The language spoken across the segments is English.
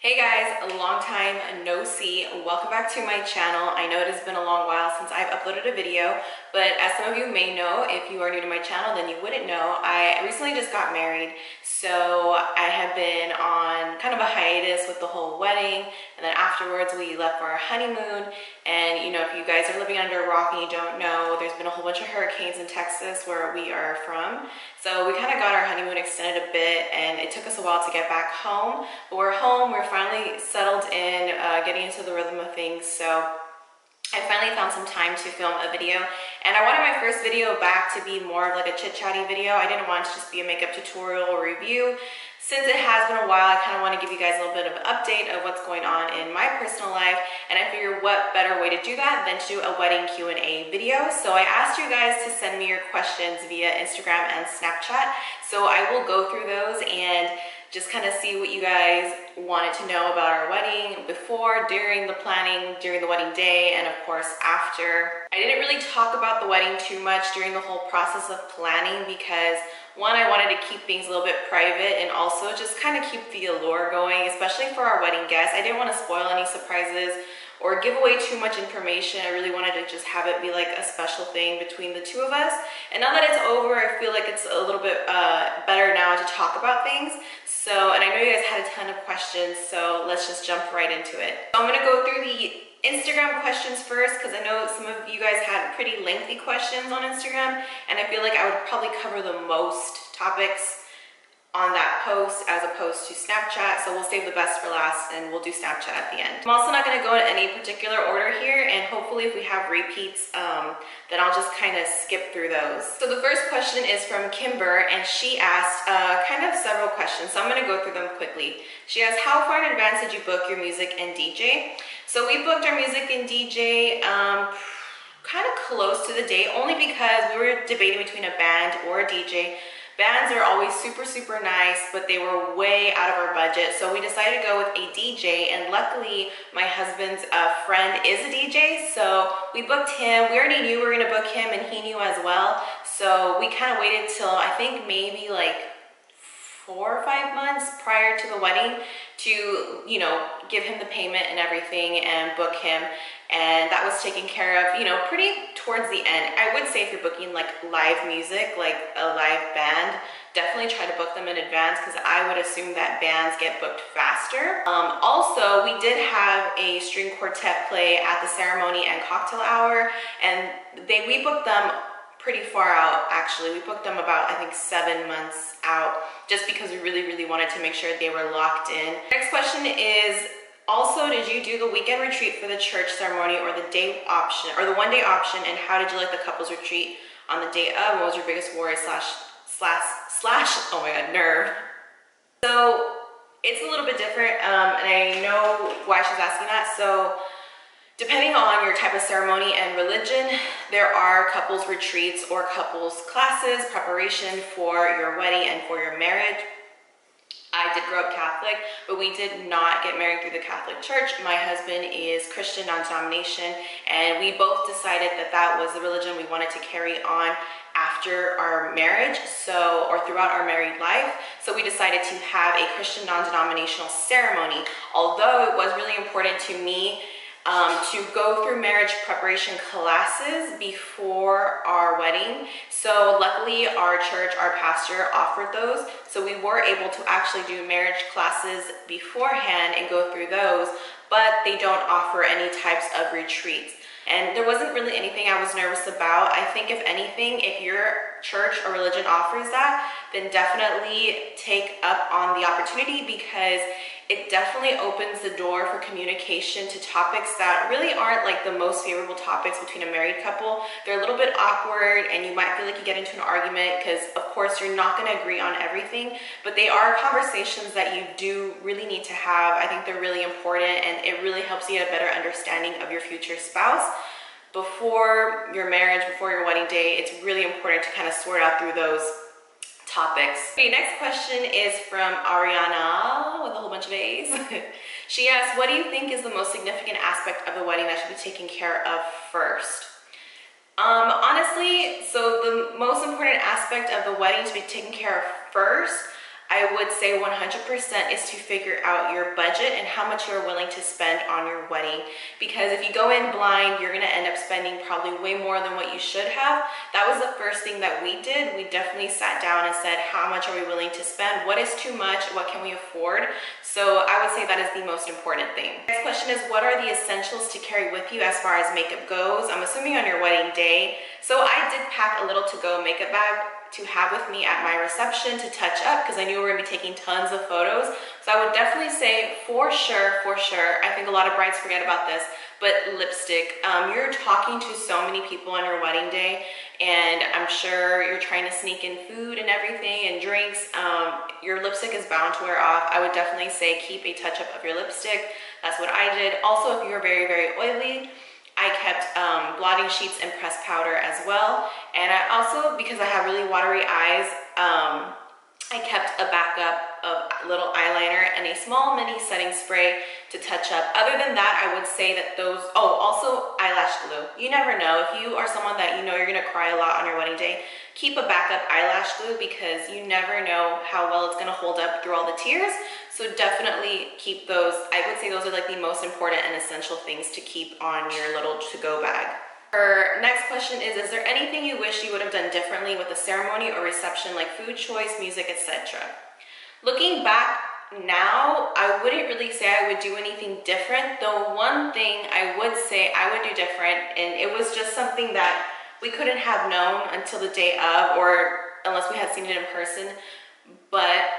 Hey guys, a long time no see. Welcome back to my channel. I know it has been a long while since I've uploaded a video, but as some of you may know, if you are new to my channel, then you wouldn't know, I recently just got married. So I have been on kind of a hiatus with the whole wedding, and then afterwards we left for our honeymoon. And you know, if you guys are living under a rock and you don't know, there's been a whole bunch of hurricanes in Texas where we are from. So we kind of got our honeymoon extended a bit, and it took us a while to get back home, but we're home. We're finally settled in, getting into the rhythm of things. So I finally found some time to film a video, and I wanted my first video back to be more of like a chit-chatty video. I didn't want it to just be a makeup tutorial or review. Since it has been a while, I kind of want to give you guys a little bit of an update of what's going on in my personal life, and I figured what better way to do that than to do a wedding Q&A video. So I asked you guys to send me your questions via Instagram and Snapchat, so I will go through those and just kind of see what you guys wanted to know about our wedding before, during the planning, during the wedding day, and of course after. I didn't really talk about the wedding too much during the whole process of planning because one, I wanted to keep things a little bit private and also just kind of keep the allure going, especially for our wedding guests. I didn't want to spoil any surprises or give away too much information. I really wanted to just have it be like a special thing between the two of us. And now that it's over, I feel like it's a little bit better now to talk about things. So, and I know you guys had a ton of questions, so let's just jump right into it. So I'm gonna go through the Instagram questions first because I know some of you guys had pretty lengthy questions on Instagram, and I feel like I would probably cover the most topics on that post as opposed to Snapchat, so we'll save the best for last and we'll do Snapchat at the end. I'm also not going to go in any particular order here, and hopefully if we have repeats, then I'll just kind of skip through those. So the first question is from Kimber, and she asked kind of several questions, so I'm going to go through them quickly. She asked, how far in advance did you book your music and DJ? So we booked our music and DJ kind of close to the date, only because we were debating between a band or a DJ. Bands are always super nice, but they were way out of our budget, so we decided to go with a DJ, and luckily my husband's friend is a DJ, so we booked him. We already knew we were gonna book him, and he knew as well, so we kind of waited till I think maybe like 4 or 5 months prior to the wedding to, you know, give him the payment and everything and book him. And that was taken care of, you know, pretty towards the end. I would say if you're booking like live music, like a live band, definitely try to book them in advance because I would assume that bands get booked faster. Also, we did have a string quartet play at the ceremony and cocktail hour, and we booked them pretty far out actually. We booked them about, I think, 7 months out just because we really wanted to make sure they were locked in. Next question is, also, did you do the weekend retreat for the church ceremony or the day option or the one-day option, and how did you like the couples retreat on the day of? What was your biggest worry slash oh my god, nerve? So it's a little bit different, and I know why she's asking that. So depending on your type of ceremony and religion, there are couples retreats or couples classes, preparation for your wedding and for your marriage. I did grow up Catholic, but we did not get married through the Catholic Church. My husband is Christian, non-denomination, and we both decided that that was the religion we wanted to carry on after our marriage, or throughout our married life. So we decided to have a Christian non-denominational ceremony. Although it was really important to me to go through marriage preparation classes before our wedding. So luckily our church, our pastor offered those. So we were able to actually do marriage classes beforehand and go through those, but they don't offer any types of retreats. And there wasn't really anything I was nervous about. I think if anything, if your church or religion offers that, then definitely take up on the opportunity because it definitely opens the door for communication to topics that really aren't like the most favorable topics between a married couple. They're a little bit awkward and you might feel like you get into an argument because of course you're not going to agree on everything, but they are conversations that you do really need to have. I think they're really important, and it really helps you get a better understanding of your future spouse. Before your marriage, before your wedding day, it's really important to kind of sort out through those topics. Okay, next question is from Ariana with a whole bunch of A's. She asks, what do you think is the most significant aspect of the wedding that should be taken care of first? Honestly, so the most important aspect of the wedding to be taken care of first, I would say 100% is to figure out your budget and how much you're willing to spend on your wedding. Because if you go in blind, you're gonna end up spending probably way more than what you should have. That was the first thing that we did. We definitely sat down and said, how much are we willing to spend? What is too much? What can we afford? So I would say that is the most important thing. Next question is, what are the essentials to carry with you as far as makeup goes? I'm assuming on your wedding day. So I did pack a little to-go makeup bag to have with me at my reception to touch up, because I knew we were gonna be taking tons of photos. So I would definitely say for sure, I think a lot of brides forget about this, but lipstick. You're talking to so many people on your wedding day, and I'm sure you're trying to sneak in food and everything and drinks. Your lipstick is bound to wear off. I would definitely say keep a touch up of your lipstick. That's what I did. Also, if you're very, very oily, I kept blotting sheets and pressed powder as well. And I also, because I have really watery eyes, I kept a backup of little eyeliner and a small mini setting spray to touch up. Other than that, I would say that those, oh, also eyelash glue. You never know. If you are someone that you know you're gonna cry a lot on your wedding day, keep a backup eyelash glue, because you never know how well it's gonna hold up through all the tears. So definitely keep those. I would say those are like the most important and essential things to keep on your little to-go bag. Her next question is there anything you wish you would have done differently with the ceremony or reception, like food choice, music, etc.? Looking back now, I wouldn't really say I would do anything different. The one thing I would say I would do different, and it was just something that we couldn't have known until the day of, or unless we had seen it in person, but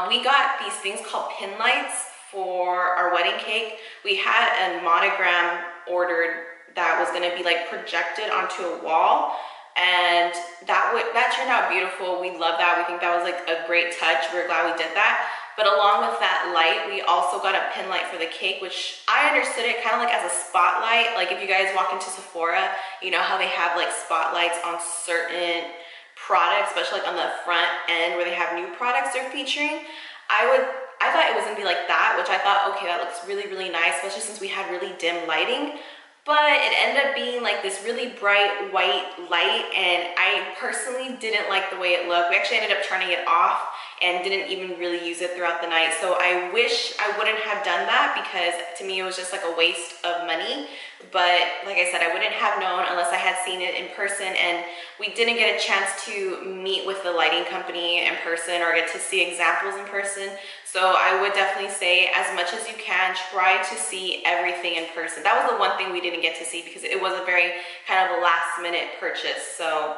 we got these things called pin lights for our wedding cake. We had a monogram ordered that was going to be like projected onto a wall, and that turned out beautiful. We love that. We think that was like a great touch. We're glad we did that. But along with that light, we also got a pin light for the cake, which I understood it kind of like as a spotlight. Like if you guys walk into Sephora, you know how they have like spotlights on certain products, especially like on the front end where they have new products they're featuring. I thought it was gonna be like that, which I thought, okay, that looks really, really nice, especially since we had really dim lighting. But it ended up being like this really bright white light, and I personally didn't like the way it looked. We actually ended up turning it off and didn't even really use it throughout the night. So I wish I wouldn't have done that, because to me it was just like a waste of money. But like I said, I wouldn't have known unless I had seen it in person, and we didn't get a chance to meet with the lighting company in person or get to see examples in person. So I would definitely say, as much as you can, try to see everything in person. That was the one thing we didn't get to see, because it was a very kind of a last minute purchase. So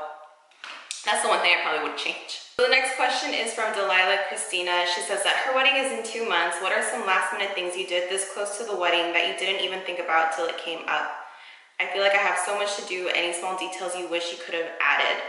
that's the one thing I probably would change. So the next question is from Delilah Christina. She says that her wedding is in 2 months. What are some last minute things you did this close to the wedding that you didn't even think about till it came up? I feel like I have so much to do. Any small details you wish you could have added?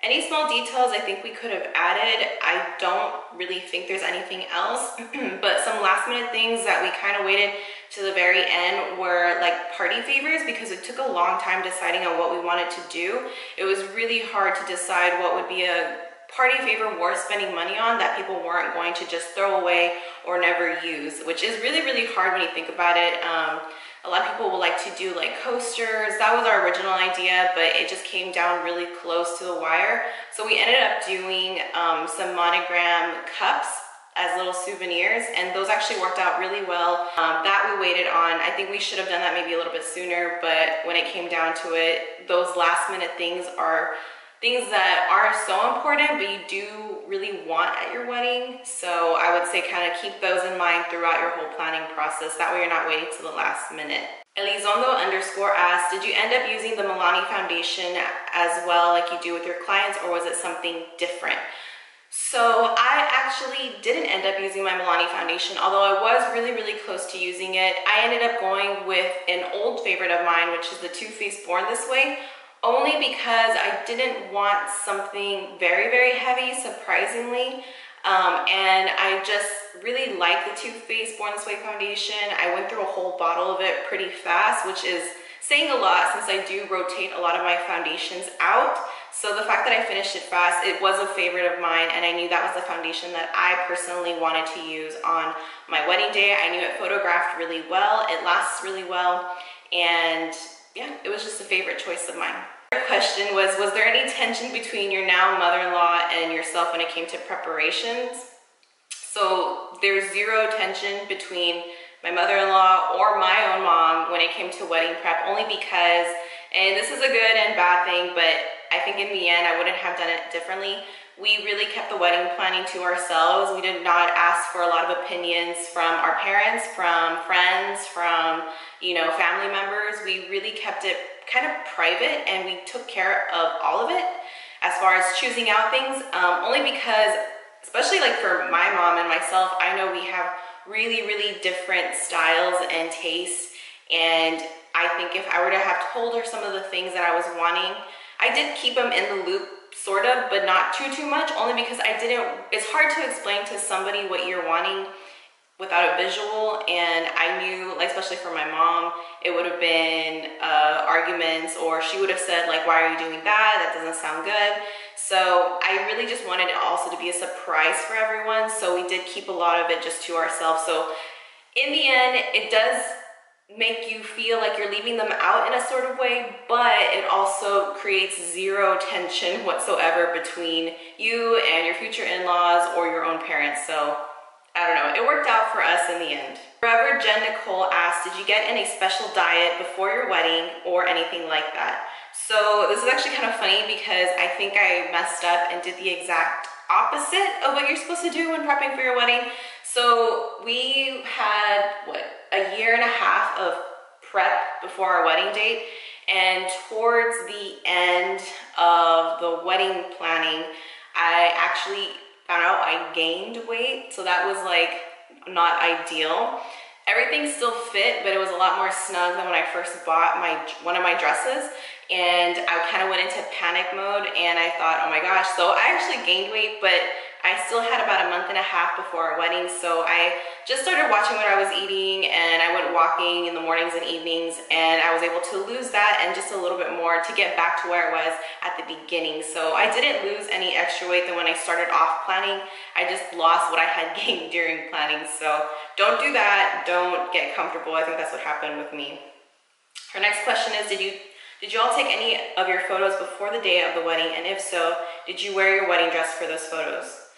Any small details I think we could have added. I don't really think there's anything else, but some last minute things that we kind of waited to the very end were like party favors, because it took a long time deciding on what we wanted to do. It was really hard to decide what would be a party favor worth spending money on that people weren't going to just throw away or never use, which is really, really hard when you think about it. A lot of people will like to do like coasters. That was our original idea, but it just came down really close to the wire. So we ended up doing some monogram cups as little souvenirs, and those actually worked out really well. That we waited on. I think we should have done that maybe a little bit sooner, but when it came down to it, those last minute things are things that are so important, but you do really want at your wedding. So I would say kind of keep those in mind throughout your whole planning process. That way you're not waiting to the last minute. Elizondo _ asked, did you end up using the Milani foundation as well like you do with your clients, or was it something different? So I actually didn't end up using my Milani foundation, although I was really, really close to using it. I ended up going with an old favorite of mine, which is the Too Faced Born This Way, only because I didn't want something very, very heavy, surprisingly. And I just really like the Too Faced Born This Way foundation. I went through a whole bottle of it pretty fast, which is saying a lot since I do rotate a lot of my foundations out. So the fact that I finished it fast, it was a favorite of mine, and I knew that was the foundation that I personally wanted to use on my wedding day. I knew it photographed really well, it lasts really well, and yeah, it was just a favorite choice of mine. Question was there any tension between your now mother-in-law and yourself when it came to preparations? So there's zero tension between my mother-in-law or my own mom when it came to wedding prep, only because, and this is a good and bad thing, but I think in the end I wouldn't have done it differently. We really kept the wedding planning to ourselves. We did not ask for a lot of opinions from our parents, from friends, from, you know, family members. We really kept it kind of private, and we took care of all of it as far as choosing out things, only because, especially like for my mom and myself, I know we have really, really different styles and tastes, and I think if I were to have told her some of the things that I was wanting, I did keep them in the loop, sort of, but not too much, only because it's hard to explain to somebody what you're wanting without a visual, and I knew, like, especially for my mom, it would have been arguments, or she would have said, like, why are you doing that? That doesn't sound good. So I really just wanted it also to be a surprise for everyone, so we did keep a lot of it just to ourselves. So in the end, it does make you feel like you're leaving them out in a sort of way, but it also creates zero tension whatsoever between you and your future in-laws or your own parents. So I don't know, it worked out for us in the end. Forever Jen Nicole asked, did you get any special diet before your wedding or anything like that? So this is actually kind of funny because I think I messed up and did the exact opposite of what you're supposed to do when prepping for your wedding. So we had, what, a year and a half of prep before our wedding date, and towards the end of the wedding planning, I actually found out I gained weight, so that was like not ideal. Everything still fit, but it was a lot more snug than when I first bought one of my dresses, and I kind of went into panic mode, and I thought, oh my gosh. So I actually gained weight, but I still had about a month and a half before our wedding, so I just started watching what I was eating, and I went walking in the mornings and evenings, and I was able to lose that and just a little bit more to get back to where I was at the beginning. So I didn't lose any extra weight than when I started off planning. I just lost what I had gained during planning. So don't do that. Don't get comfortable. I think that's what happened with me. Her next question is, did you all take any of your photos before the day of the wedding? And if so, did you wear your wedding dress for those photos?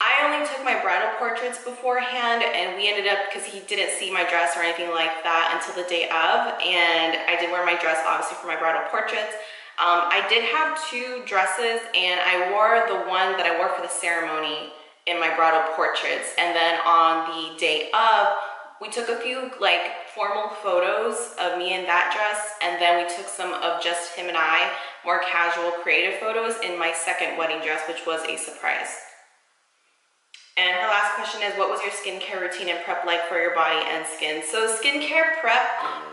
I only took my bridal portraits beforehand, and we ended up, because he didn't see my dress or anything like that until the day of, and I did wear my dress obviously for my bridal portraits. I did have two dresses, and I wore the one that I wore for the ceremony in my bridal portraits, and then on the day of, we took a few like formal photos of me in that dress, and then we took some of just him and I, more casual creative photos in my second wedding dress, which was a surprise. And her last question is, what was your skincare routine and prep like for your body and skin? So skincare prep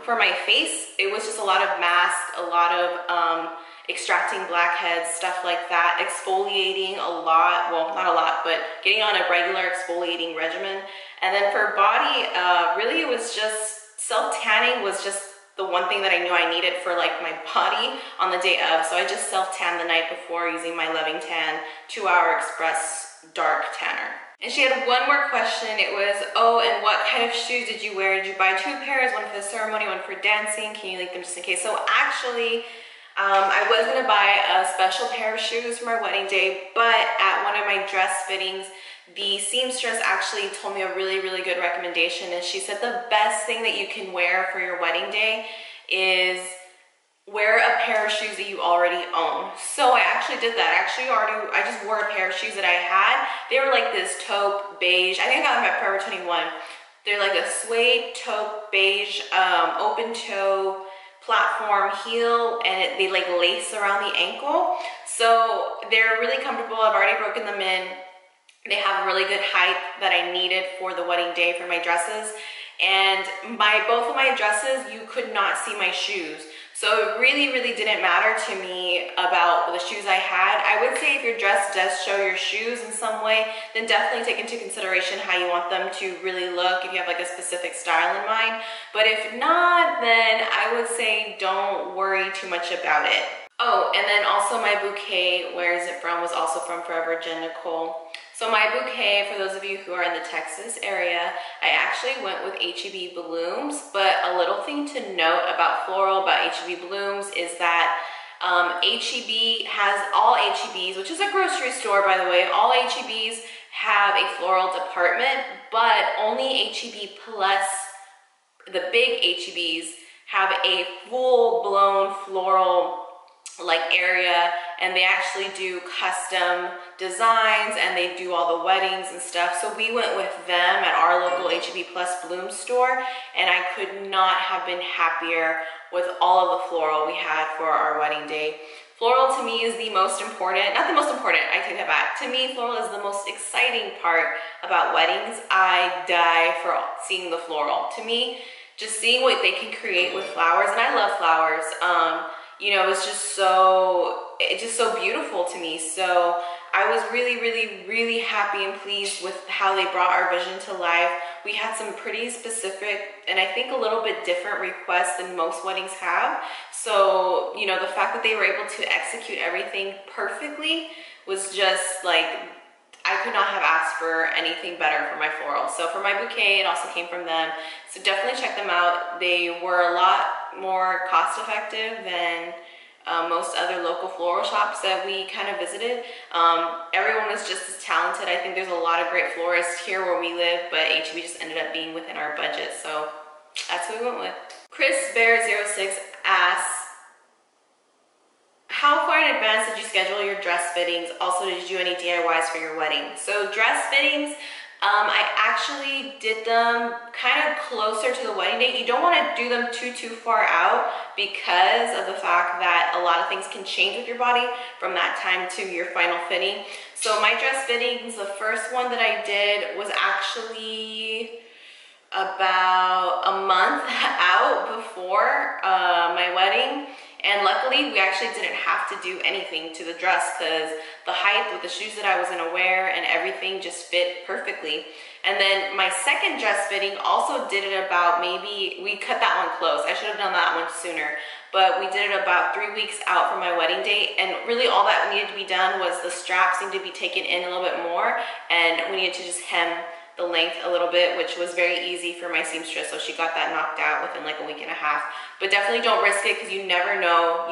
for my face, it was just a lot of mask, a lot of extracting blackheads, stuff like that, exfoliating a lot, well, not a lot, but getting on a regular exfoliating regimen. And then for body, really it was just self-tanning was just the one thing that I knew I needed for like my body on the day of. So I just self-tanned the night before using my Loving Tan 2-Hour Express Dark Tanner. And she had one more question. It was, oh, and what kind of shoes did you wear? Did you buy 2 pairs, one for the ceremony, one for dancing? Can you link them just in case? So actually, I was gonna buy a special pair of shoes for my wedding day, but at one of my dress fittings, the seamstress actually told me a really, really good recommendation, and she said the best thing that you can wear for your wedding day is wear a pair of shoes that you already own. So I actually did that. I just wore a pair of shoes that I had. They were like this taupe beige. I think I got them at Forever 21. They're like a suede taupe beige, open toe platform heel, and they like lace around the ankle. So they're really comfortable. I've already broken them in. They have a really good height that I needed for the wedding day for my dresses. And both of my dresses, you could not see my shoes. So it really, really didn't matter to me about the shoes I had. I would say if your dress does show your shoes in some way, then definitely take into consideration how you want them to really look, if you have like a specific style in mind. But if not, then I would say don't worry too much about it. Oh, and then also my bouquet, where is it from, was also from Forever Jen Nicole. So my bouquet, for those of you who are in the Texas area, I actually went with HEB Blooms, but a little thing to note about floral, about HEB Blooms, is that HEB has all HEBs, which is a grocery store, by the way. All HEBs have a floral department, but only HEB plus the big HEBs have a full-blown floral area, and they actually do custom designs and they do all the weddings and stuff. So we went with them at our local HEB plus bloom store, and I could not have been happier with all of the floral we had for our wedding day. Floral to me is the most important, not the most important, I take that back. To me, floral is the most exciting part about weddings. I die for seeing the floral. To me, just seeing what they can create with flowers, and I love flowers, you know, it's just so beautiful to me. So I was really happy and pleased with how they brought our vision to life. We had some pretty specific and I think a little bit different requests than most weddings have. So, you know, the fact that they were able to execute everything perfectly was just like, I could not have asked for anything better for my floral. So for my bouquet, it also came from them. So definitely check them out. They were a lot more cost effective than most other local floral shops that we kind of visited. Everyone was just as talented. I think there's a lot of great florists here where we live, but HEB just ended up being within our budget. So that's what we went with. Chris Bear 06 asks, how far in advance did you schedule your dress fittings? Also, did you do any DIYs for your wedding? So dress fittings, I actually did them kind of closer to the wedding date. You don't want to do them too far out because of the fact that a lot of things can change with your body from that time to your final fitting. So my dress fittings, the first one that I did was actually about a month out before my wedding. And luckily, we actually didn't have to do anything to the dress because the height with the shoes that I was gonna wear and everything just fit perfectly. And then my second dress fitting also did it about maybe, we cut that one close. I should have done that one sooner. But we did it about 3 weeks out from my wedding date. And really all that needed to be done was the straps needed to be taken in a little bit more. And we needed to just hem the length a little bit, which was very easy for my seamstress. So she got that knocked out within like a week and a half. But definitely don't risk it because you never know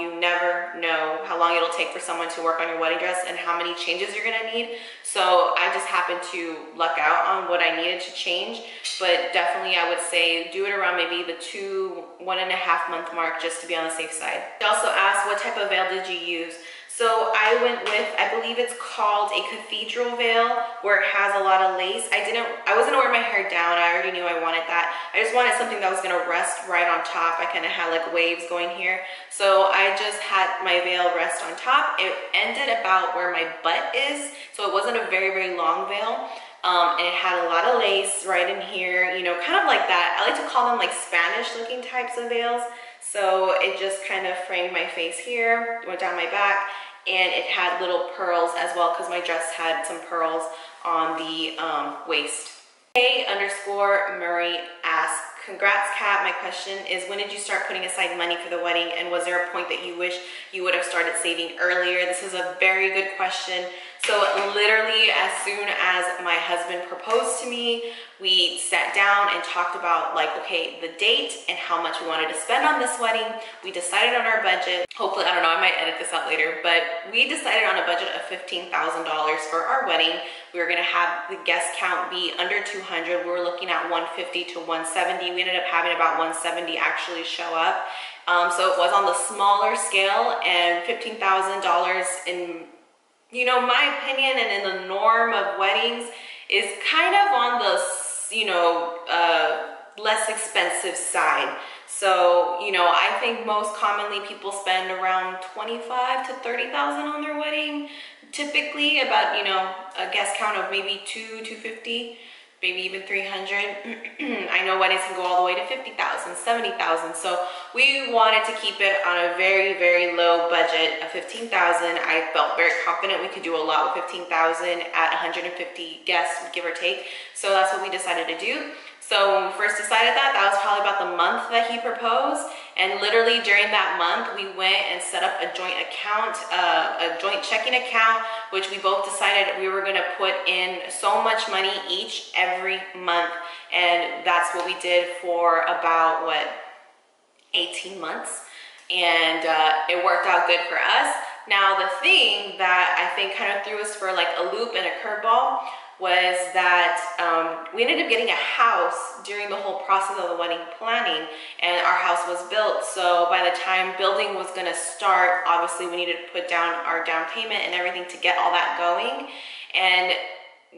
how long it'll take for someone to work on your wedding dress and how many changes you're gonna need. So I just happened to luck out on what I needed to change. But definitely I would say do it around maybe the 1.5 month mark just to be on the safe side. She also asked, what type of veil did you use? So I went with, I believe it's called a cathedral veil, where it has a lot of lace. I wasn't gonna wear my hair down. I already knew I wanted that. I just wanted something that was gonna rest right on top. I kind of had like waves going here. So I just had my veil rest on top. It ended about where my butt is. So it wasn't a very long veil. And it had a lot of lace right in here, you know, kind of like that. I like to call them like Spanish looking types of veils. So it just kind of framed my face here, went down my back, and it had little pearls as well because my dress had some pearls on the waist. A_Murray asks, congrats Kat, my question is, when did you start putting aside money for the wedding, and was there a point that you wish you would have started saving earlier? This is a very good question. So literally as soon as my husband proposed to me, we sat down and talked about like, okay, the date and how much we wanted to spend on this wedding. We decided on our budget. Hopefully, I don't know, I might edit this out later, but we decided on a budget of $15,000 for our wedding. We were gonna have the guest count be under 200. We were looking at 150 to 170. We ended up having about 170 actually show up. So it was on the smaller scale, and $15,000 in, you know, my opinion and in the norm of weddings is kind of on the, you know, less expensive side. So, you know, I think most commonly people spend around $25,000 to $30,000 on their wedding. Typically about, you know, a guest count of maybe 250, maybe even 300. I know weddings can go all the way to 50,000, 70,000. So we wanted to keep it on a very low budget of 15,000. I felt very confident we could do a lot with 15,000 at 150 guests, give or take. So that's what we decided to do. So when we first decided that was probably about the month that he proposed. And literally during that month, we went and set up a joint account, a joint checking account, which we both decided we were gonna put in so much money each every month. And that's what we did for about, what, 18 months. and it worked out good for us. Now, the thing that I think kind of threw us for like a loop and a curveball was that we ended up getting a house during the whole process of the wedding planning, and our house was built. So by the time building was going to start, obviously we needed to put down our down payment and everything to get all that going. And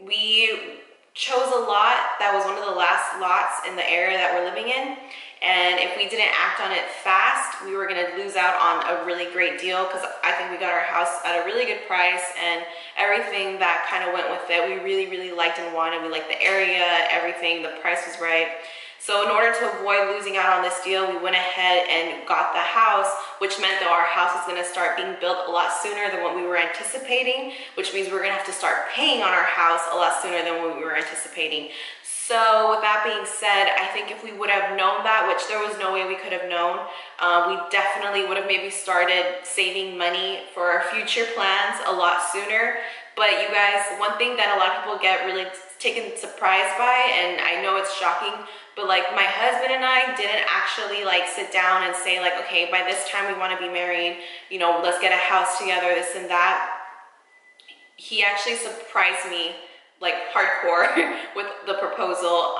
we chose a lot that was one of the last lots in the area that we're living in. And if we didn't act on it fast, we were gonna lose out on a really great deal, because I think we got our house at a really good price, and everything that kind of went with it, we really, really liked and wanted. We liked the area, everything, the price was right. So in order to avoid losing out on this deal, we went ahead and got the house, which meant that our house is gonna start being built a lot sooner than what we were anticipating, which means we're gonna have to start paying on our house a lot sooner than what we were anticipating. So with that being said, I think if we would have known that, which there was no way we could have known, we definitely would have maybe started saving money for our future plans a lot sooner. But you guys, one thing that a lot of people get really taken surprised by, and I know it's shocking, but like my husband and I didn't actually like sit down and say like, okay, by this time we want to be married, you know, let's get a house together, this and that. He actually surprised me like hardcore with the proposal.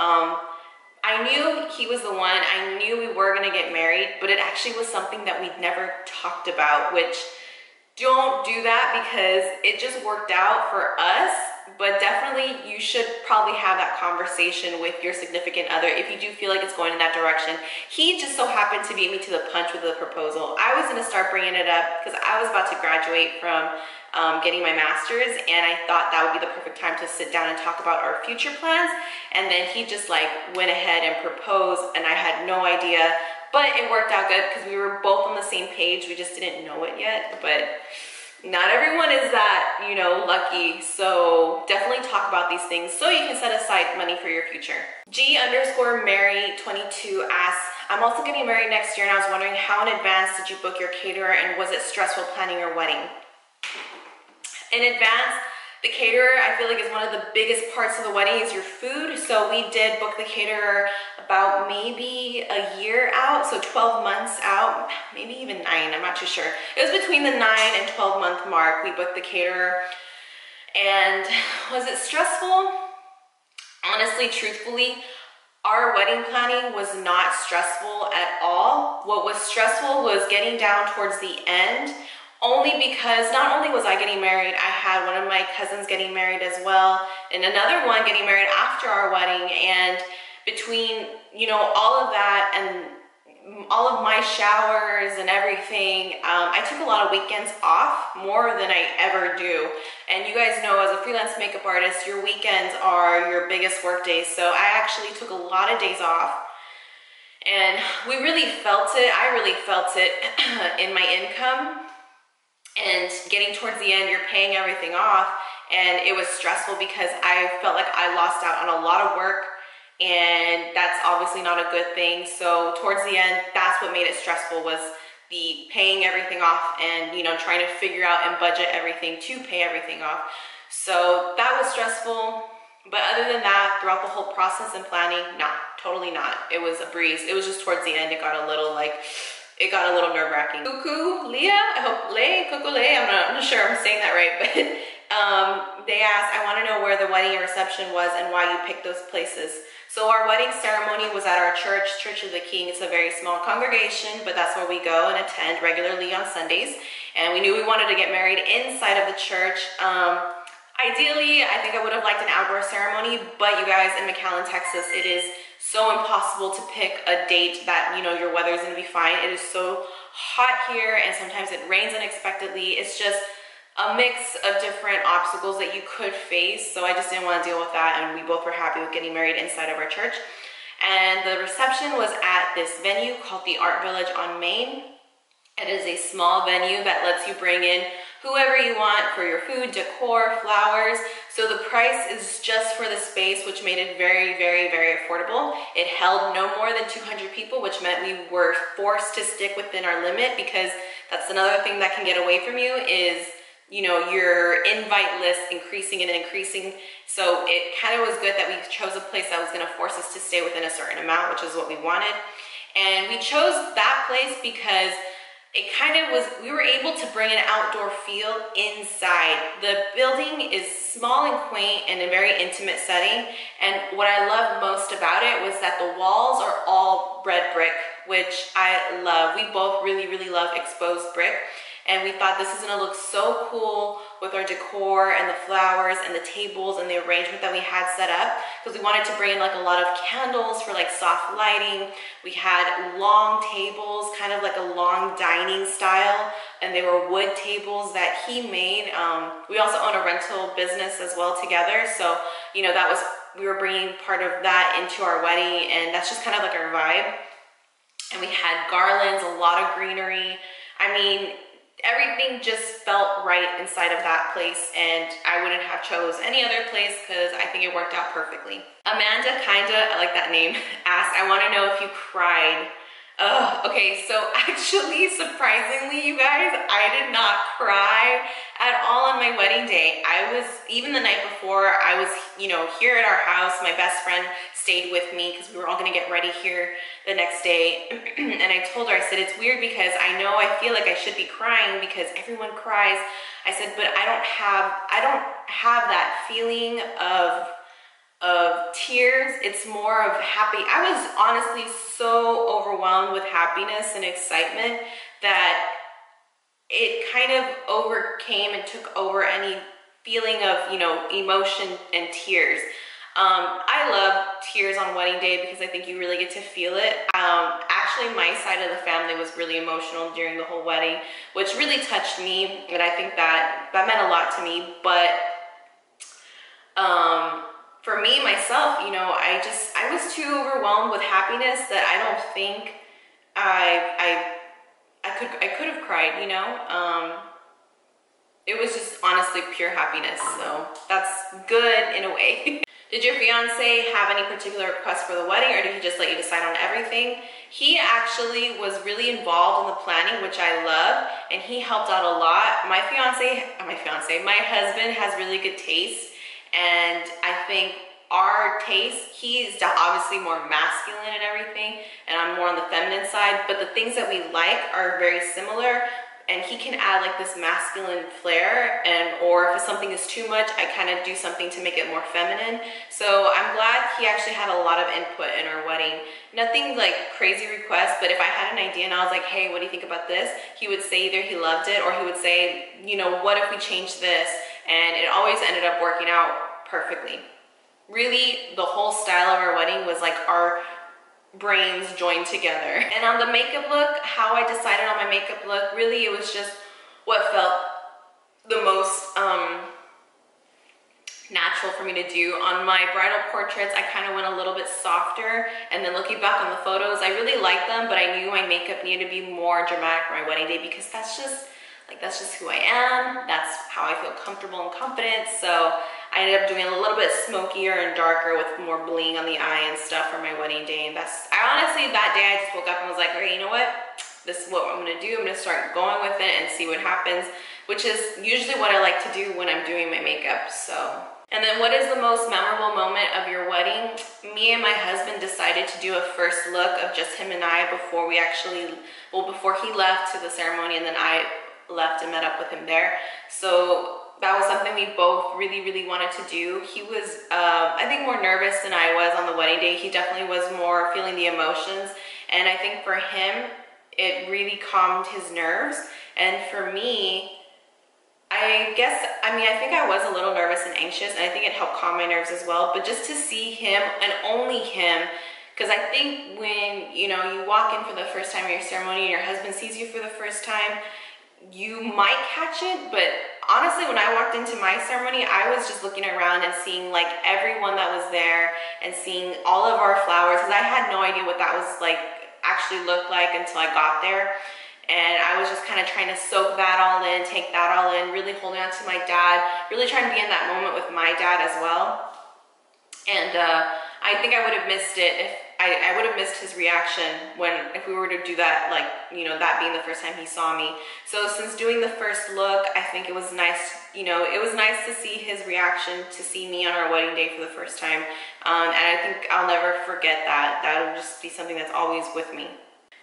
I knew he was the one. I knew we were gonna get married, but it actually was something that we'd never talked about, which don't do that, because it just worked out for us. But definitely you should probably have that conversation with your significant other if you do feel like it's going in that direction. He just so happened to beat me to the punch with the proposal. I was gonna start bringing it up because I was about to graduate from getting my master's, and I thought that would be the perfect time to sit down and talk about our future plans. And then he just like went ahead and proposed, and I had no idea, but it worked out good because we were both on the same page. We just didn't know it yet, but not everyone is that, you know, lucky. So definitely talk about these things so you can set aside money for your future. G_Mary22 asks, I'm also getting married next year, and I was wondering how in advance did you book your caterer, and was it stressful planning your wedding? In advance, the caterer, I feel like, is one of the biggest parts of the wedding is your food. So we did book the caterer about maybe a year out, so 12 months out, maybe even 9, I'm not too sure. It was between the 9 and 12 month mark we booked the caterer. And was it stressful? Honestly, truthfully, our wedding planning was not stressful at all. What was stressful was getting down towards the end, only because not only was I getting married, I had one of my cousins getting married as well, and another one getting married after our wedding. And between, you know, all of that and all of my showers and everything, I took a lot of weekends off, more than I ever do. And you guys know, as a freelance makeup artist, your weekends are your biggest work days. So I actually took a lot of days off, and we really felt it. I really felt it in my income. And getting towards the end, you're paying everything off, and it was stressful because I felt like I lost out on a lot of work, and that's obviously not a good thing. So towards the end, that's what made it stressful, was the paying everything off, and, you know, trying to figure out and budget everything to pay everything off. So that was stressful. But other than that, throughout the whole process and planning, no, totally not. It was a breeze. It was just towards the end, it got a little like, it got a little nerve-wracking. Cuckoo Leah, I hope Cuckoo Lay, I'm not sure I'm saying that right, but they asked, I want to know where the wedding and reception was and why you picked those places. So our wedding ceremony was at our church, Church of the King. It's a very small congregation, but that's where we go and attend regularly on Sundays. And we knew we wanted to get married inside of the church. Ideally, I think I would have liked an outdoor ceremony, but you guys, in McAllen, Texas, it is so impossible to pick a date that, you know, your weather is going to be fine. It is so hot here, and sometimes it rains unexpectedly. It's just a mix of different obstacles that you could face. So I just didn't want to deal with that, and we both were happy with getting married inside of our church. And the reception was at this venue called the Art Village on Main. It is a small venue that lets you bring in whoever you want for your food, decor, flowers. So the price is just for the space, which made it very, very, very affordable. It held no more than 200 people, which meant we were forced to stick within our limit, because that's another thing that can get away from you is, you know, your invite list increasing and increasing. So it kind of was good that we chose a place that was going to force us to stay within a certain amount, which is what we wanted. And we chose that place because it kind of was, we were able to bring an outdoor feel inside. The building is small and quaint and a very intimate setting. And what I love most about it was that the walls are all red brick, which I love. We both really, really love exposed brick. And we thought this is gonna look so cool with our decor and the flowers and the tables and the arrangement that we had set up, because we wanted to bring in like a lot of candles for like soft lighting. We had long tables, kind of like a long dining style, and they were wood tables that he made. We also own a rental business as well together. So, you know, that was, we were bringing part of that into our wedding, and that's just kind of like our vibe. And we had garlands, a lot of greenery. I mean, everything just felt right inside of that place, and I wouldn't have chose any other place because I think it worked out perfectly. Amanda Kinda, I like that name, asked, I want to know if you cried. Okay, so actually, surprisingly, you guys, I did not cry at all on my wedding day. I was, even the night before, I was, you know, here at our house. My best friend stayed with me because we were all gonna get ready here the next day. And I told her, I said, it's weird because I know I feel like I should be crying because everyone cries. I said, but I don't have that feeling of tears. It's more of happy. I was honestly so overwhelmed with happiness and excitement that it kind of overcame and took over any feeling of, you know, emotion and tears. I love tears on wedding day because I think you really get to feel it. Actually, my side of the family was really emotional during the whole wedding, which really touched me, and I think that meant a lot to me. But for me, myself, you know, I was too overwhelmed with happiness that I don't think I could have cried, you know. It was just honestly pure happiness, so that's good in a way. Did your fiance have any particular requests for the wedding, or did he just let you decide on everything? He actually was really involved in the planning, which I love, and he helped out a lot. My husband has really good taste, and I think our taste, he's obviously more masculine and everything, and I'm more on the feminine side, but the things that we like are very similar. And he can add like this masculine flair, or if something is too much, I kind of do something to make it more feminine. So I'm glad he actually had a lot of input in our wedding. Nothing like crazy requests, but if I had an idea and I was like, hey, what do you think about this? He would say either he loved it, or he would say, you know, what if we changed this? And it always ended up working out perfectly. Really, the whole style of our wedding was like our brains joined together. And on the makeup look, how I decided on my makeup look, really it was just what felt the most natural for me to do. On my bridal portraits, I kind of went a little bit softer, and then looking back on the photos, I really liked them, but I knew my makeup needed to be more dramatic for my wedding day because that's just who I am. That's how I feel comfortable and confident. So I ended up doing a little bit smokier and darker with more bling on the eye and stuff for my wedding day. And I honestly, that day I just woke up and was like, okay, you know what? This is what I'm gonna do. I'm gonna start going with it and see what happens, which is usually what I like to do when I'm doing my makeup, so. And then what is the most memorable moment of your wedding? Me and my husband decided to do a first look of just him and I before he left to the ceremony, and then I left and met up with him there. So that was something we both really, really wanted to do. He was, I think, more nervous than I was on the wedding day. He definitely was more feeling the emotions. And I think for him, it really calmed his nerves. And for me, I think I was a little nervous and anxious, and I think it helped calm my nerves as well. But just to see him, and only him, because I think when, you know, you walk in for the first time at your ceremony and your husband sees you for the first time, you might catch it, but honestly, when I walked into my ceremony, I was just looking around and seeing like everyone that was there and seeing all of our flowers, because I had no idea what that was like, actually looked like until I got there. And I was just kind of trying to soak that all in, take that all in, really holding on to my dad, really trying to be in that moment with my dad as well. And I think I would have missed it if I would have missed his reaction if we were to do that, like, you know, that being the first time he saw me. So since doing the first look, I think it was nice, you know, it was nice to see his reaction, to see me on our wedding day for the first time. And I think I'll never forget that. That'll just be something that's always with me.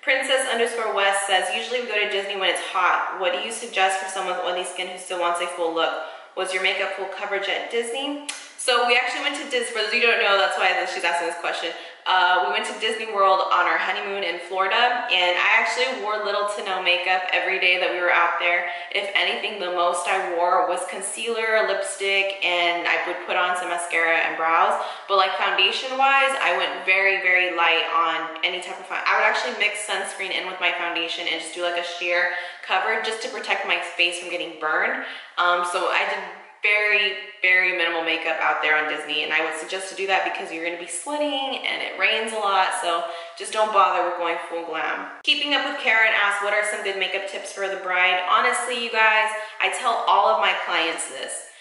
Princess_West says, usually we go to Disney when it's hot. What do you suggest for someone with oily skin who still wants a full look? Was your makeup full coverage at Disney? So we actually went to Disney, for those of you who don't know, that's why she's asking this question. We went to Disney World on our honeymoon in Florida, and I actually wore little to no makeup every day that we were out there. If anything, the most I wore was concealer, lipstick, and I would put on some mascara and brows. But like foundation wise, I went very, very light on any type of foundation. I would actually mix sunscreen in with my foundation and just do like a sheer cover just to protect my face from getting burned. So I did very, very minimal makeup out there on Disney, and I would suggest to do that because you're going to be sweating and it rains a lot, so just don't bother with going full glam. Keeping Up with Karen asks, what are some good makeup tips for the bride? Honestly, you guys, I tell all of my clients this.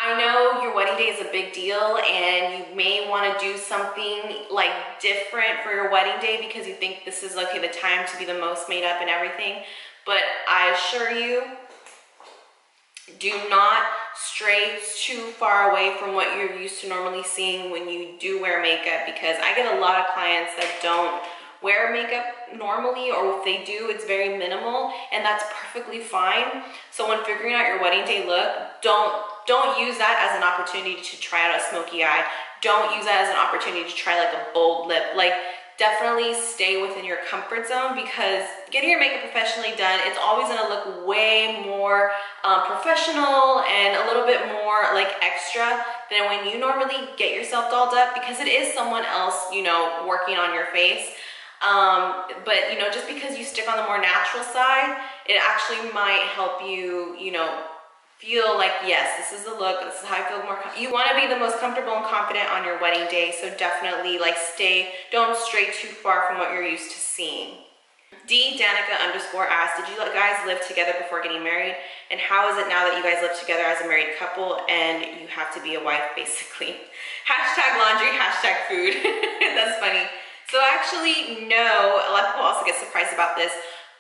I know your wedding day is a big deal and you may want to do something like different for your wedding day because you think this is okay, the time to be the most made up and everything, but I assure you, do not stray too far away from what you're used to normally seeing when you do wear makeup, because I get a lot of clients that don't wear makeup normally, or if they do, it's very minimal, and that's perfectly fine. So when figuring out your wedding day look, don't use that as an opportunity to try out a smoky eye. Don't use that as an opportunity to try like a bold lip. Like, definitely stay within your comfort zone, because getting your makeup professionally done, it's always gonna look way more professional and a little bit more like extra than when you normally get yourself dolled up, because it is someone else, you know, working on your face. But you know, just because you stick on the more natural side, it actually might help you, you know, feel like, yes, this is the look, this is how I feel more you want to be the most comfortable and confident on your wedding day, so definitely like don't stray too far from what you're used to seeing. Danica_ asks, did you guys live together before getting married? And how is it now that you guys live together as a married couple and you have to be a wife, basically? Hashtag laundry, hashtag food. That's funny. So actually, no, a lot of people also get surprised about this.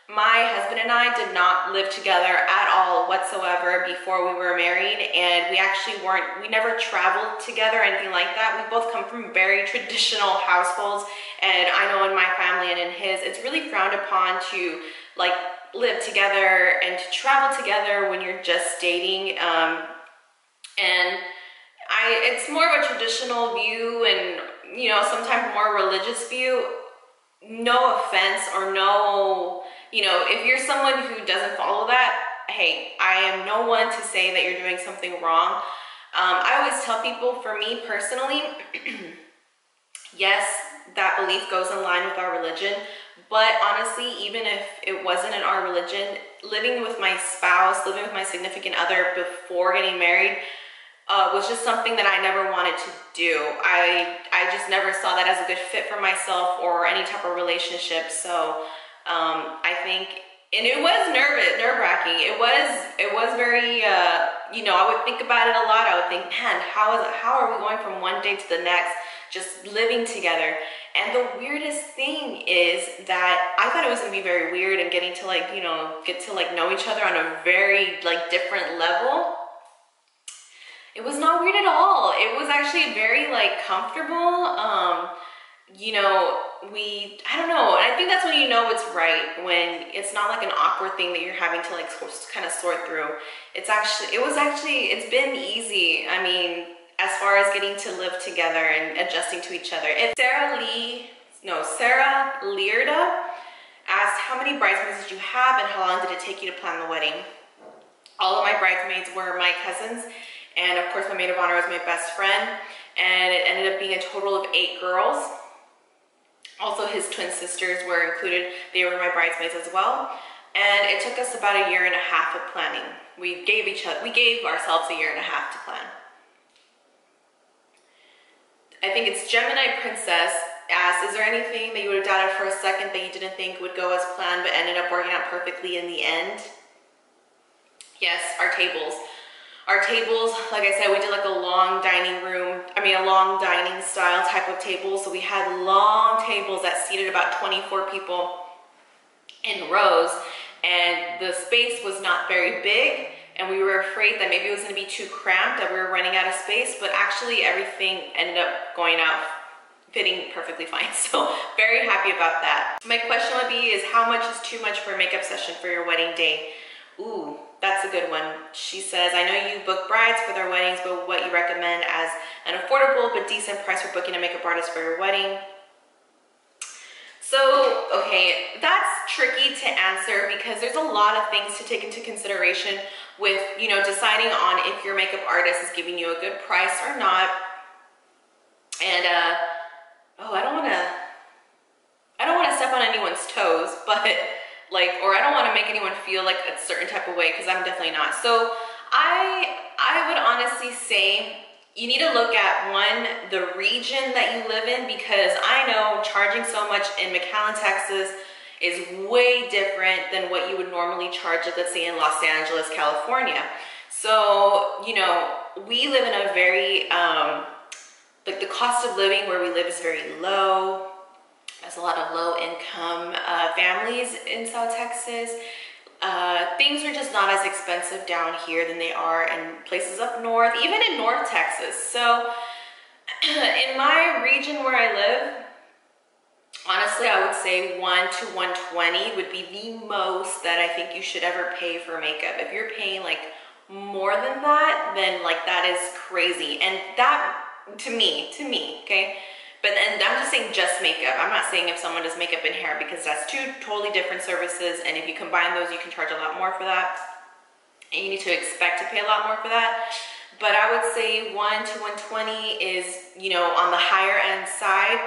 My husband and I did not live together at all whatsoever before we were married, and we never traveled together or anything like that. We both come from very traditional households, and I know in my family and in his, it's really frowned upon to like live together and to travel together when you're just dating. It's more of a traditional view, and you know, sometimes more religious view. No offense, or no, you know, if you're someone who doesn't follow that, hey, I am no one to say that you're doing something wrong. I always tell people, for me personally, yes, that belief goes in line with our religion, but honestly, even if it wasn't in our religion, living with my spouse, living with my significant other before getting married, was just something that I never wanted to do. I just never saw that as a good fit for myself or any type of relationship. So I think, and it was nerve-wracking. It was very, you know, I would think about it a lot. I would think, man, how are we going from one day to the next, just living together? And the weirdest thing is that I thought it was gonna be very weird and getting to like, you know, get to like know each other on a very like different level. It was not weird at all. It was actually very like comfortable. You know, I don't know. And I think that's when you know it's right, when it's not like an awkward thing that you're having to like kind of sort through. It's been easy. I mean, as far as getting to live together and adjusting to each other. If Sarah Learda asked, how many bridesmaids did you have and how long did it take you to plan the wedding? All of my bridesmaids were my cousins. And of course, my maid of honor was my best friend, and it ended up being a total of 8 girls. Also, his twin sisters were included. They were my bridesmaids as well. And it took us about 1.5 years of planning. We gave ourselves 1.5 years to plan. I think it's Gemini Princess asked, is there anything that you would have doubted for a second that you didn't think would go as planned but ended up working out perfectly in the end? Yes, our tables. Our tables, like I said, we did like a long dining style type of table. So we had long tables that seated about 24 people in rows, and the space was not very big, and we were afraid that maybe it was gonna be too cramped, that we were running out of space, but actually everything ended up going out fitting perfectly fine. So very happy about that. My question would be is how much is too much for a makeup session for your wedding day? Ooh, that's a good one. She says, I know you book brides for their weddings, but what you recommend as an affordable but decent price for booking a makeup artist for your wedding? So, okay, that's tricky to answer because there's a lot of things to take into consideration with, you know, deciding on if your makeup artist is giving you a good price or not. And, oh, I don't want to step on anyone's toes, but like, or I don't want to make anyone feel like a certain type of way because I'm definitely not. So I would honestly say you need to look at one, the region that you live in, because I know charging so much in McAllen, Texas is way different than what you would normally charge, like, let's say in Los Angeles, California. So, you know, we live in a very, like the cost of living where we live is very low. There's a lot of low income families in South Texas. Things are just not as expensive down here than they are in places up north, even in North Texas. So in my region where I live, honestly, I would say 1 to 120 would be the most that I think you should ever pay for makeup. If you're paying like more than that, then like that is crazy. And that, to me, okay? But then I'm just saying just makeup. I'm not saying if someone does makeup and hair because that's two totally different services. And if you combine those, you can charge a lot more for that. And you need to expect to pay a lot more for that. But I would say 1 to 120 is, you know, on the higher end side.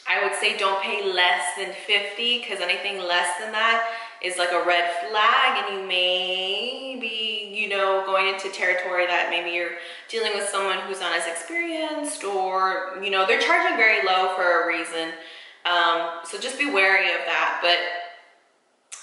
I would say don't pay less than 50 because anything less than that is like a red flag and you may be, you know, going into territory that maybe you're dealing with someone who's not as experienced or, you know, they're charging very low for a reason. So just be wary of that. But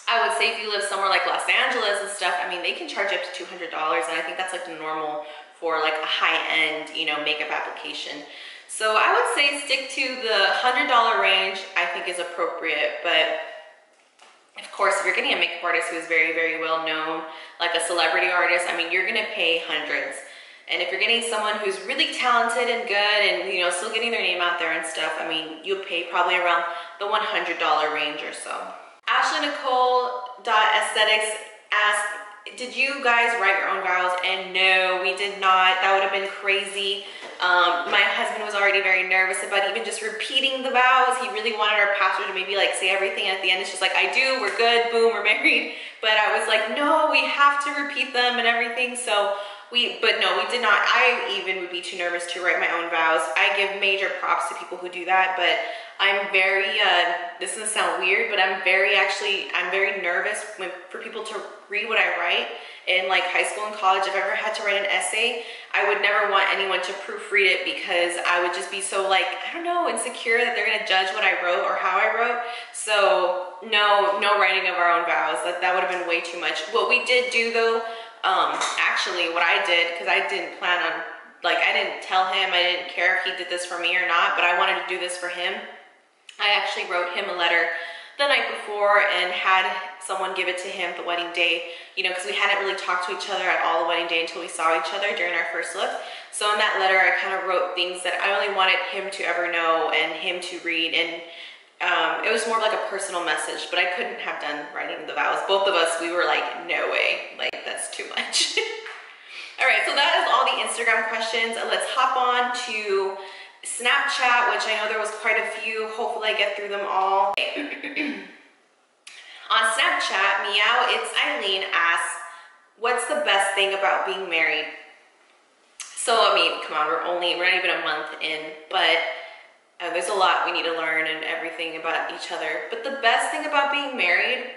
I would say if you live somewhere like Los Angeles and stuff, I mean, they can charge up to $200 and I think that's like the normal for like a high-end, you know, makeup application. So I would say stick to the $100 range, I think is appropriate. But of course, if you're getting a makeup artist who is very, very well known, like a celebrity artist, I mean, you're gonna pay hundreds. And if you're getting someone who's really talented and good and, you know, still getting their name out there and stuff, I mean, you'll pay probably around the $100 range or so. AshleyNicole.aesthetics asked, did you guys write your own vows? And no, we did not. That would have been crazy. My husband was already very nervous about even just repeating the vows. He really wanted our pastor to maybe like say everything at the end. It's just like, I do, we're good, boom, we're married. But I was like, no, we have to repeat them and everything. So but no, we did not. I even would be too nervous to write my own vows. I give major props to people who do that, but I'm very, this doesn't sound weird, but I'm very nervous for people to read what I write. In like high school and college, if I ever had to write an essay, I would never want anyone to proofread it because I would just be so like, I don't know, insecure that they're gonna judge what I wrote or how I wrote. So no writing of our own vows. That would have been way too much. What we did do though, actually what I did, because I didn't plan on, like I didn't tell him, I didn't care if he did this for me or not, but I wanted to do this for him. I actually wrote him a letter the night before and had someone give it to him the wedding day, you know, because we hadn't really talked to each other at all the wedding day until we saw each other during our first look. So in that letter, I kind of wrote things that I only wanted him to ever know and him to read, and it was more of like a personal message, but I couldn't have done writing the vows. Both of us, we were like, no way, like that's too much. All right, so that is all the Instagram questions. Let's hop on to Snapchat, which I know there was quite a few. Hopefully I get through them all. On Snapchat, Meow It's Eileen asks, what's the best thing about being married? So, I mean, come on, we're not even a month in, but there's a lot we need to learn and everything about each other. But the best thing about being married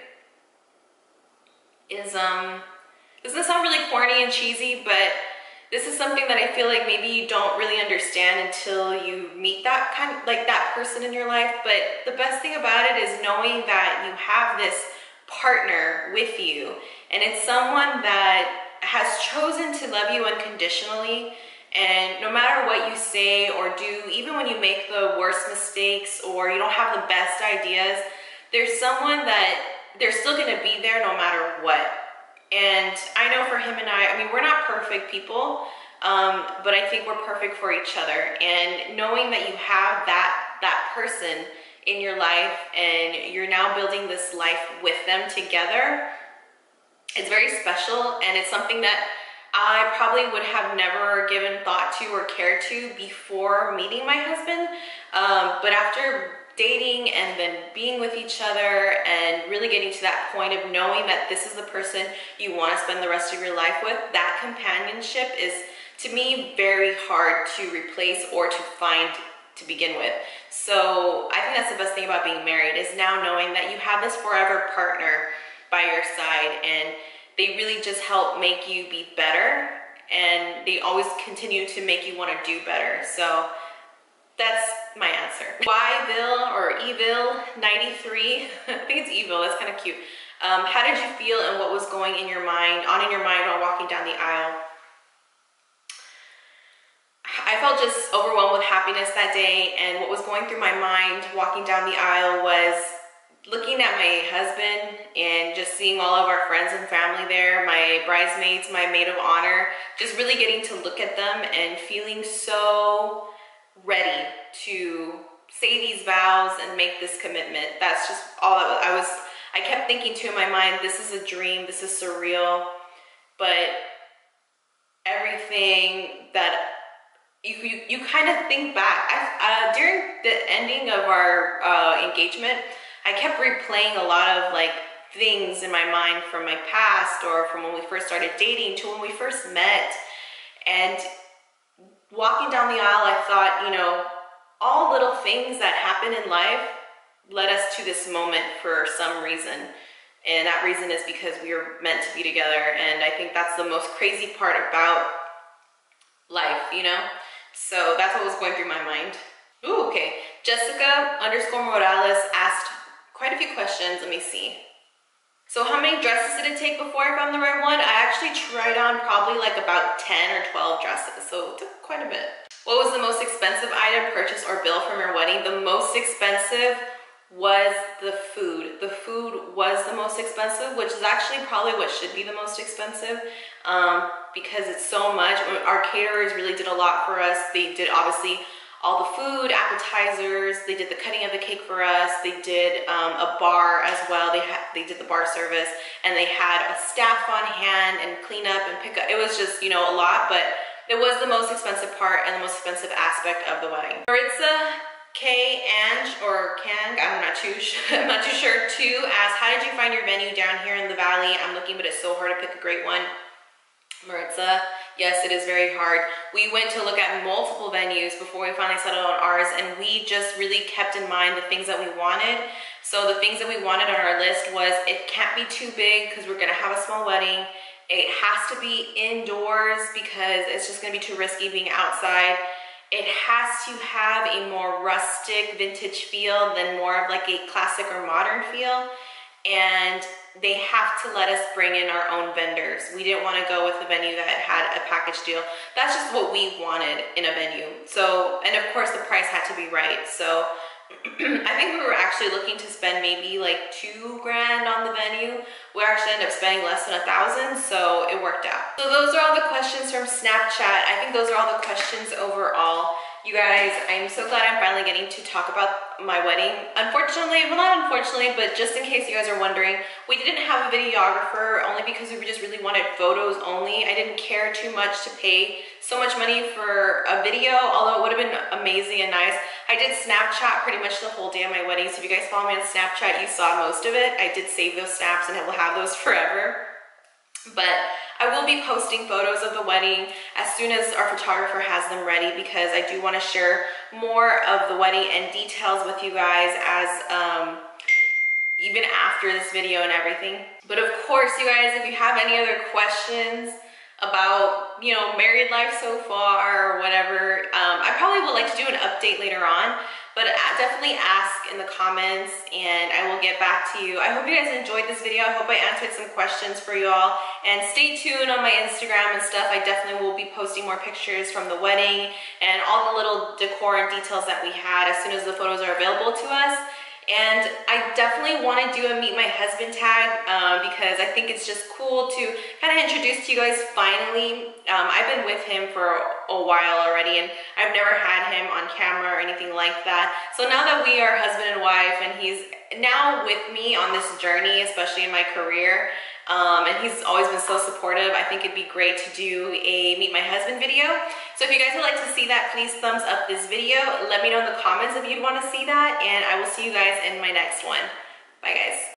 is, this doesn't sound really corny and cheesy, but this is something that I feel like maybe you don't really understand until you meet that that person in your life. But the best thing about it is knowing that you have this partner with you, and it's someone that has chosen to love you unconditionally. And no matter what you say or do, even when you make the worst mistakes or you don't have the best ideas, there's someone that they're still gonna be there no matter what. And I know for him and I mean, we're not perfect people, but I think we're perfect for each other. And knowing that you have that person in your life and you're now building this life with them together, it's very special, and it's something that I probably would have never given thought to or cared to before meeting my husband. But after dating and then being with each other and really getting to that point of knowing that this is the person you want to spend the rest of your life with, that companionship is, to me, very hard to replace or to find to begin with. So I think that's the best thing about being married, is now knowing that you have this forever partner by your side, and they really just help make you be better, and they always continue to make you want to do better. So that's my answer. Yville or Evil 93, I think it's Evil, that's kind of cute. How did you feel and what was going in your mind while walking down the aisle? I felt just overwhelmed with happiness that day, and what was going through my mind walking down the aisle was looking at my husband and just seeing all of our friends and family there, my bridesmaids, my maid of honor, just really getting to look at them and feeling so ready to say these vows and make this commitment. That's just all I kept thinking too in my mind, this is a dream, this is surreal, but everything that you kind of think back. During the ending of our engagement, I kept replaying a lot of like things in my mind from my past, or from when we first started dating to when we first met. And walking down the aisle, I thought, you know, all little things that happen in life led us to this moment for some reason. And that reason is because we were meant to be together. And I think that's the most crazy part about life, you know? So that's what was going through my mind. Ooh, okay. Jessica_Morales asked quite a few questions. Let me see. So how many dresses did it take before I found the right one? I actually tried on probably like about 10 or 12 dresses, so it took quite a bit. What was the most expensive item purchased or bill from your wedding? The most expensive was the food. The food was the most expensive, which is actually probably what should be the most expensive, because it's so much. Our caterers really did a lot for us. They did obviously all the food, appetizers, they did the cutting of the cake for us, they did a bar as well, they did the bar service, and they had a staff on hand and clean up and pick up. It was just, you know, a lot, but it was the most expensive part and the most expensive aspect of the wedding. Maritza K. Ange or Kang, I'm not too sure too, asked, how did you find your venue down here in the valley? I'm looking, but it's so hard to pick a great one. Maritza, yes, it is very hard. We went to look at multiple venues before we finally settled on ours, and we just really kept in mind the things that we wanted. So the things that we wanted on our list was, it can't be too big because we're gonna have a small wedding. It has to be indoors because it's just gonna be too risky being outside. It has to have a more rustic vintage feel than more of like a classic or modern feel. And they have to let us bring in our own vendors. We didn't want to go with a venue that had a package deal. That's just what we wanted in a venue. So, and of course the price had to be right. So I think we were actually looking to spend maybe like $2 grand on the venue. We actually ended up spending less than $1,000, so it worked out. So those are all the questions from Snapchat. I think those are all the questions overall. You guys, I'm so glad I'm finally getting to talk about my wedding. Unfortunately, well, not unfortunately, but just in case you guys are wondering, we didn't have a videographer only because we just really wanted photos only. I didn't care too much to pay so much money for a video, although it would have been amazing and nice. I did Snapchat pretty much the whole day of my wedding, so if you guys follow me on Snapchat, you saw most of it. I did save those snaps and I will have those forever. But I will be posting photos of the wedding as soon as our photographer has them ready, because I do want to share more of the wedding and details with you guys as even after this video and everything. But of course, you guys, if you have any other questions about, you know, married life so far or whatever, I probably would like to do an update later on, but definitely ask in the comments and I will get back to you. I hope you guys enjoyed this video. I hope I answered some questions for you all, and stay tuned on my Instagram and stuff. I definitely will be posting more pictures from the wedding and all the little decor and details that we had as soon as the photos are available to us. And I definitely want to do a meet my husband tag because I think it's just cool to kind of introduce to you guys finally I've been with him for a while already, and I've never had him on camera or anything like that. So now that we are husband and wife, and he's now with me on this journey, especially in my career, and he's always been so supportive, I think it'd be great to do a meet my husband video. So if you guys would like to see that, please thumbs up this video. Let me know in the comments if you'd want to see that, and I will see you guys in my next one. Bye guys.